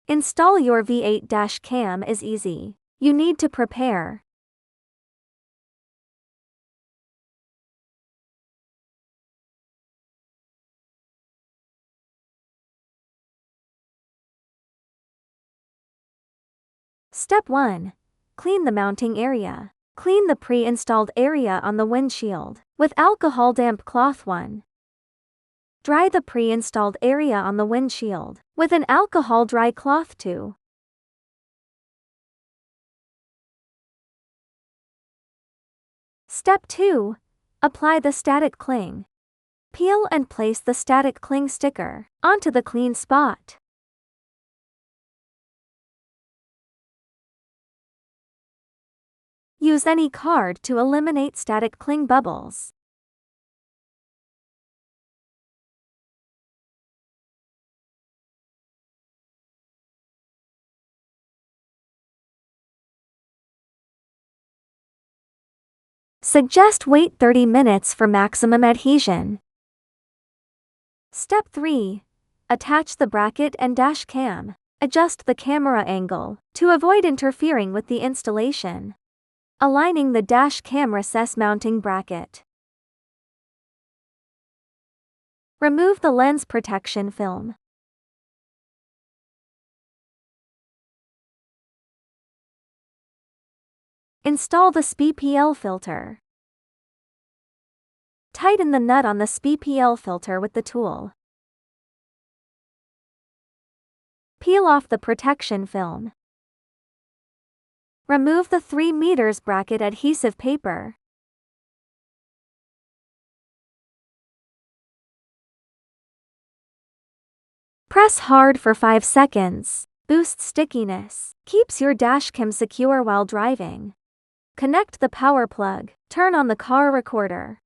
Install your V8 dash cam is easy. You need to prepare. Step 1. Clean the mounting area. Clean the pre-installed area on the windshield with alcohol damp cloth 1. Dry the pre-installed area on the windshield with an alcohol dry cloth 2. Step 2. Apply the static cling. Peel and place the static cling sticker onto the clean spot. Use any card to eliminate static cling bubbles. Suggest wait 30 minutes for maximum adhesion. Step 3. Attach the bracket and dash cam. Adjust the camera angle to avoid interfering with the installation. Aligning the dash cam recess mounting bracket. Remove the lens protection film. Install the SPPL filter. Tighten the nut on the SPPL filter with the tool. Peel off the protection film. Remove the 3 meters bracket adhesive paper. Press hard for 5 seconds. Boosts stickiness. Keeps your dashcam secure while driving. Connect the power plug. Turn on the car recorder.